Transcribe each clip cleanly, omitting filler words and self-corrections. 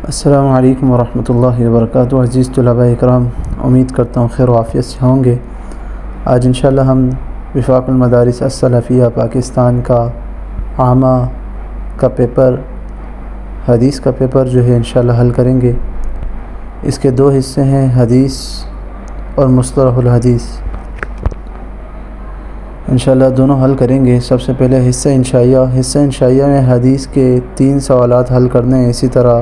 السلام علیکم ورحمۃ اللہ وبرکاتہ۔ عزیز طلباء اکرام، امید کرتا ہوں خیر و عافیت سے ہوں گے۔ آج انشاءاللہ ہم وفاق المدارس السلفیہ پاکستان کا عامہ کا پیپر، حدیث کا پیپر جو ہے انشاءاللہ حل کریں گے۔ اس کے دو حصے ہیں، حدیث اور مصطلح الحدیث۔ انشاءاللہ دونوں حل کریں گے۔ سب سے پہلے حصہ انشائیہ میں حدیث کے 3 سوالات حل کرنے ہیں۔ اسی طرح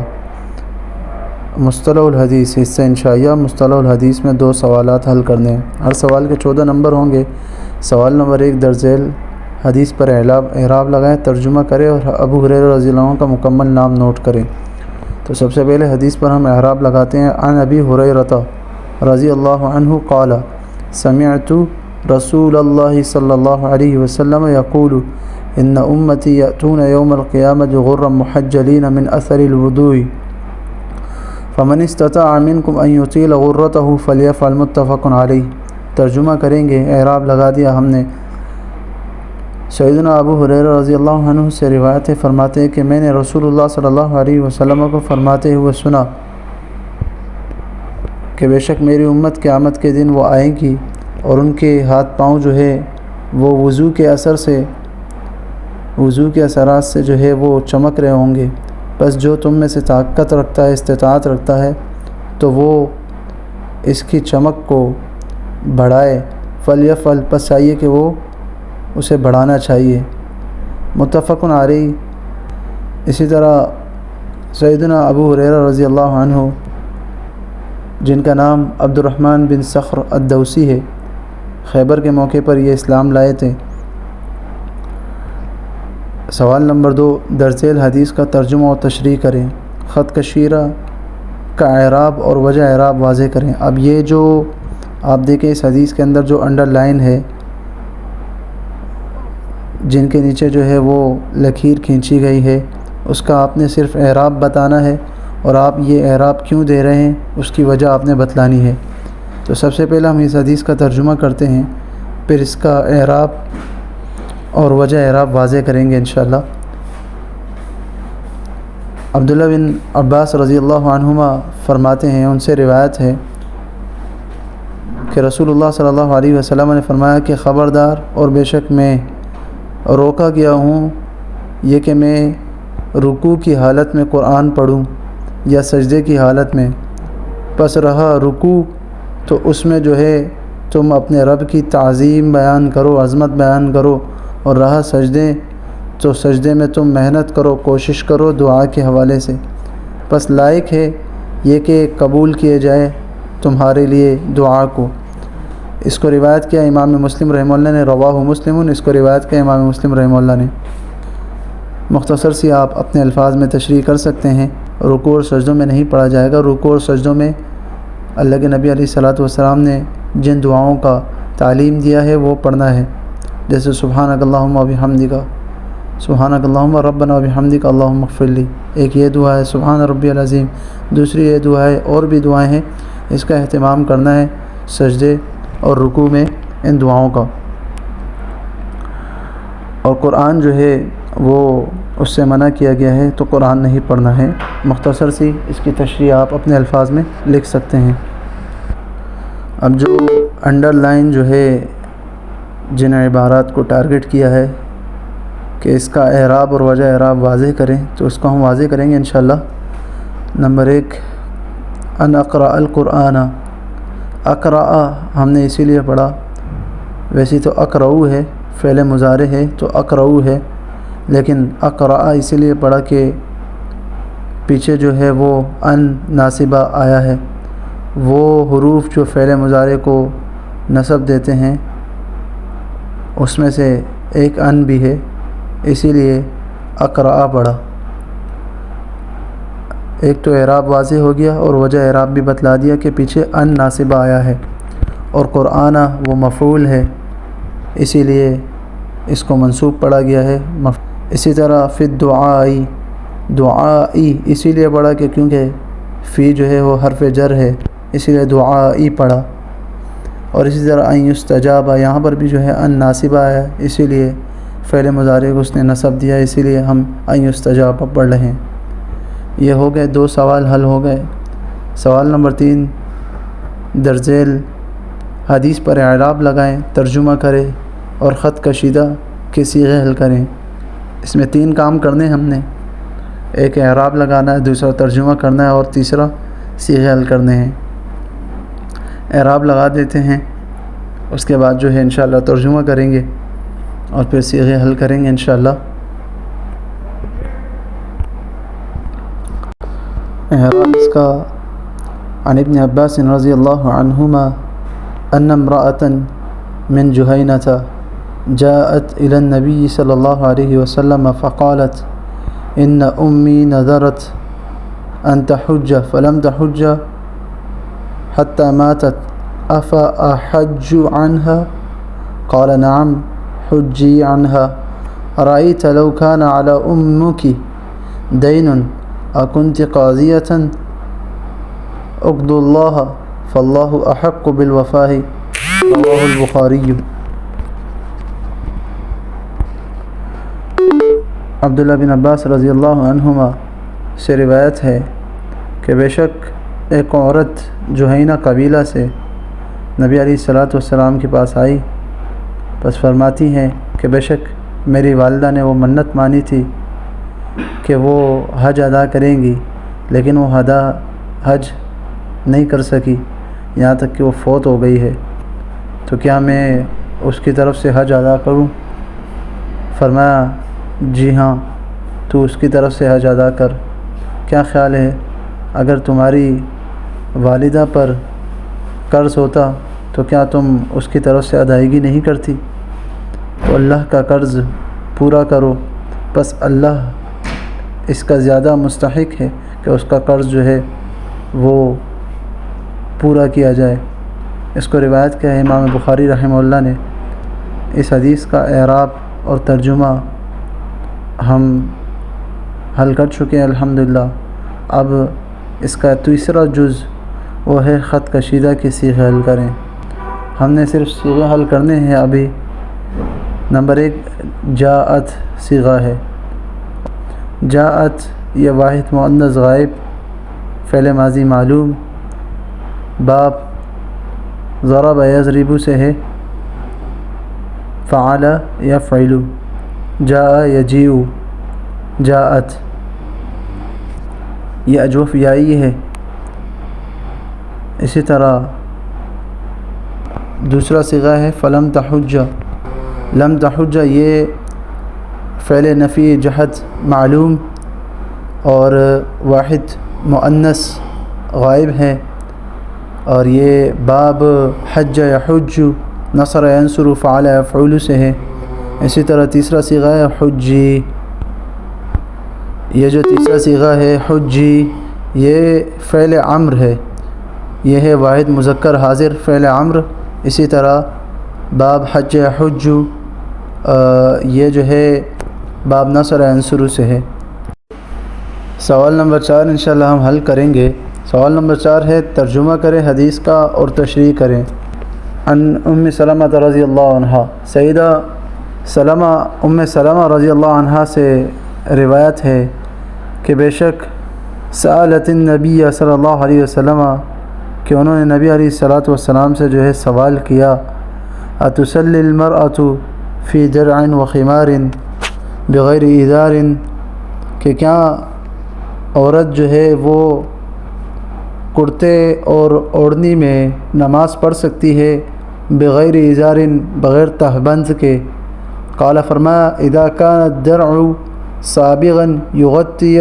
مصطلح الحدیث، حصہ انشائیہ مصطلح الحدیث میں 2 سوالات حل کرنے ہیں۔ ہر سوال کے 14 نمبر ہوں گے۔ سوال نمبر 1 درج ذیل حدیث پر اعراب لگائیں، ترجمہ کریں اور ابو ہریرہ رضی اللہ عنہ کا مکمل نام نوٹ کریں۔ تو سب سے پہلے حدیث پر ہم اعراب لگاتے ہیں۔ عن ابی ہریرہ رضی اللہ عنہ قال سمعت رسول اللہ صلی اللہ علیہ وسلم یقول ان امتی یأتون یوم القیامة غرا محجلین من اثر الوضوء فمن استطاع منکم ان یطیل غرته فلیفعل، متفق علیہ۔ ترجمہ کریں گے، اعراب لگا دیا ہم نے۔ سیدنا ابو ہریرہ رضی اللہ عنہ سے روایت فرماتے ہیں کہ میں نے رسول اللہ صلی اللہ علیہ وسلم کو فرماتے ہوئے سنا کہ بے شک میری امت قیامت کے دن وہ آئیں گی اور ان کے ہاتھ پاؤں جو ہے وہ وضو کے اثرات سے جو ہے وہ چمک رہے ہوں گے۔ بس جو تم میں سے طاقت رکھتا ہے، استطاعت رکھتا ہے، تو وہ اس کی چمک کو بڑھائے۔ فلیفعل، پس چاہیے کہ وہ اسے بڑھانا چاہیے، متفق علیہ۔ اسی طرح سیدنا ابو ہریرہ رضی اللہ عنہ، جن کا نام عبد الرحمن بن صخر الدوسی ہے، خیبر کے موقع پر یہ اسلام لائے تھے۔ سوال نمبر 2 درج ذیل حدیث کا ترجمہ و تشریح کریں، خط کشیرہ کا اعراب اور وجہ اعراب واضح کریں۔ اب یہ جو آپ دیکھیں اس حدیث کے اندر جو انڈر لائن ہے، جن کے نیچے جو ہے وہ لکیر کھینچی گئی ہے، اس کا آپ نے صرف اعراب بتانا ہے، اور آپ یہ اعراب کیوں دے رہے ہیں اس کی وجہ آپ نے بتلانی ہے۔ تو سب سے پہلے ہم اس حدیث کا ترجمہ کرتے ہیں، پھر اس کا اعراب اور وجہ اعراب واضح کریں گے انشاءاللہ۔ عبداللہ بن عباس رضی اللہ عنہما فرماتے ہیں، ان سے روایت ہے کہ رسول اللہ صلی اللہ علیہ وسلم نے فرمایا کہ خبردار، اور بے شک میں روکا گیا ہوں یہ کہ میں رکوع کی حالت میں قرآن پڑھوں یا سجدے کی حالت میں، پس رہا رکوع تو اس میں جو ہے تم اپنے رب کی تعظیم بیان کرو، عظمت بیان کرو، اور رہا سجدے تو سجدے میں تم محنت کرو، کوشش کرو دعا کے حوالے سے، پس لائق ہے یہ کہ قبول کیے جائے تمہارے لیے دعا کو۔ اس کو روایت کیا امام مسلم رحمہ اللہ نے، رواہ مسلم، اس کو روایت کیا امام مسلم رحمہ اللہ نے۔ مختصر سی آپ اپنے الفاظ میں تشریح کر سکتے ہیں۔ رکوع اور سجدوں میں نہیں پڑھا جائے گا، رکوع اور سجدوں میں اللہ کے نبی علیہ الصلوۃ والسلام نے جن دعاؤں کا تعلیم دیا ہے وہ پڑھنا ہے، جیسے سبحانک اللہم و بحمدک، سبحانک اللہم ربنا و بحمدک اللہم اغفر لی، ایک یہ دعا ہے سبحان ربی العظیم، دوسری یہ دعا ہے، اور بھی دعائیں ہیں، اس کا اہتمام کرنا ہے سجدے اور رکوع میں ان دعاؤں کا۔ اور قرآن جو ہے وہ اس سے منع کیا گیا ہے، تو قرآن نہیں پڑھنا ہے۔ مختصر سی اس کی تشریح آپ اپنے الفاظ میں لکھ سکتے ہیں۔ اب جو انڈر لائن جو ہے جن عبارات کو ٹارگٹ کیا ہے کہ اس کا اعراب اور وجہ اعراب واضح کریں، تو اس کو ہم واضح کریں گے انشاءاللہ۔ نمبر 1 ان اقرأ القرآن، اقرأ ہم نے اسی لیے پڑھا، ویسے تو اقرؤ ہے، فعل مضارع ہے تو اقرؤ ہے، لیکن اقرأ اسی لیے پڑھا کہ پیچھے جو ہے وہ ان ناصبہ آیا ہے، وہ حروف جو فعل مضارع کو نصب دیتے ہیں اس میں سے ایک ان بھی ہے، اسی لیے اقرأ پڑھا۔ ایک تو اعراب واضح ہو گیا اور وجہ اعراب بھی بتلا دیا کہ پیچھے ان ناصبہ آیا ہے، اور قرآن وہ مفعول ہے، اسی لیے اس کو منصوب پڑھا گیا ہے۔ اسی طرح فی الدعاء، دعائی اسی لیے پڑھا کہ کیونکہ فی جو ہے وہ حرف جر ہے، اسی لیے دعائی پڑھا۔ اور اسی طرح ان یستجاب، یہاں پر بھی جو ہے ان ناصبہ آیا، اسی لیے فعل مضارع کو اس نے نصب دیا، اسی لیے ہم ان یستجاب پڑھ رہے ہیں۔ یہ ہو گئے 2 سوال حل ہو گئے۔ سوال نمبر 3 درذیل حدیث پر اعراب لگائیں، ترجمہ کریں اور خط کشیدہ کے صیغے حل کریں۔ اس میں 3 کام کرنے ہم نے، ایک اعراب لگانا ہے، دوسرا ترجمہ کرنا ہے اور تیسرا صیغے حل کرنے ہیں۔ اعراب لگا دیتے ہیں، اس کے بعد جو ہے انشاءاللہ ترجمہ کریں گے اور پھر صیغے حل کریں گے انشاءاللہ۔ اعراب اس کا عن ابن عباس رضی اللہ عنہما ان امرأة من جہینة جاءت إلى النبي صلى الله عليه وسلم فقالت إن أمي نذرت أن تحج فلم تحج حتى ماتت أفأحج عنها؟ قال نعم حجي عنها. أرأيت لو كان على أمك دين أكنت قاضية؟ اقض الله فالله أحق بالوفاء. رواه البخاری۔ عبداللہ بن عباس رضی اللہ عنہما سے روایت ہے کہ بے شک ایک عورت جہینہ قبیلہ سے نبی علیہ الصلاۃ والسلام کے پاس آئی، بس فرماتی ہیں کہ بے شک میری والدہ نے وہ منت مانی تھی کہ وہ حج ادا کریں گی، لیکن وہ حج نہیں کر سکی، یہاں تک کہ وہ فوت ہو گئی ہے، تو کیا میں اس کی طرف سے حج ادا کروں؟ فرمایا جی ہاں، تو اس کی طرف سے حج ادا کر۔ کیا خیال ہے اگر تمہاری والدہ پر قرض ہوتا تو کیا تم اس کی طرف سے ادائیگی نہیں کرتی؟ تو اللہ کا قرض پورا کرو، بس اللہ اس کا زیادہ مستحق ہے کہ اس کا قرض جو ہے وہ پورا کیا جائے۔ اس کو روایت کیا ہے امام بخاری رحمہ اللہ نے۔ اس حدیث کا اعراب اور ترجمہ ہم حل کر چکے ہیں الحمدللہ۔ اب اس کا تیسرا جز وہ ہے خط کشیدہ کی صیغے حل کریں۔ ہم نے صرف صیغے حل کرنے ہیں ابھی۔ نمبر 1 جاءت صیغہ ہے۔ جاءت یہ واحد مؤنث غائب فعل ماضی معلوم باب ضرب یضرب سے ہے، فعل یفعل، جاء یجیء، جاءت یہ اجوف یائی ہے۔ اسی طرح دوسرا صیغہ ہے فلم تحج۔ لم تحج یہ فعل نفی جہت معلوم اور واحد مؤنث غائب ہے، اور یہ باب حج یحج نصر ینصر فعل یفعل سے ہے۔ اسی طرح تیسرا صیغہ ہے حجی۔ یہ جو تیسرا صیغہ ہے حجی یہ فعل امر ہے، یہ ہے واحد مذکر حاضر فعل امر۔ اسی طرح باب حج حج یہ جو ہے باب نصر ینصر سے ہے۔ سوال نمبر 4 انشاءاللہ ہم حل کریں گے۔ سوال نمبر 4 ہے ترجمہ کریں حدیث کا اور تشریح کریں۔ عن ام سلمہ رضی اللہ عنہ، سیدہ ام سلمہ رضی اللہ عنہ سے روایت ہے کہ بے شک سألت النبی صلی اللہ علیہ وسلم کہ انہوں نے نبی علیہ الصلاۃ والسلام سے جو ہے سوال کیا، اتصلی المرأة فی درع وخمار بغیر ازار، کہ کیا عورت جو ہے وہ کرتے اور اوڑھنی میں نماز پڑھ سکتی ہے بغیر ازار بغیر تہبند کے؟ قال فرمایا اذا كان الدرع سابغا یغطی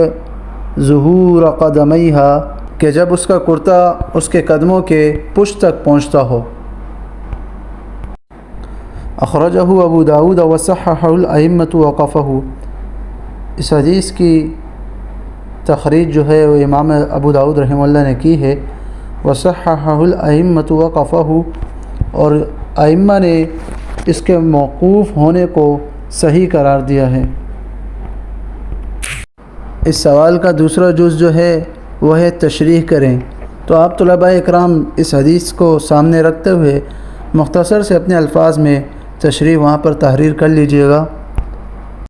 ظہور قدمیها، کہ جب اس کا کرتا اس کے قدموں کے پشت تک پہنچتا ہو۔ اخرجہ ابو داود وصححہ الائمۃ وقفہ۔ اس حدیث کی تخریج جو ہے وہ امام ابو داود رحمہ اللہ نے کی ہے، وصححہ الائمۃ وقفہ، اور ائمہ نے اس کے موقوف ہونے کو صحیح قرار دیا ہے۔ اس سوال کا دوسرا جز جو ہے وہ ہے تشریح کریں، تو آپ طلباء اکرام اس حدیث کو سامنے رکھتے ہوئے مختصر سے اپنے الفاظ میں تشریح وہاں پر تحریر کر لیجئے گا۔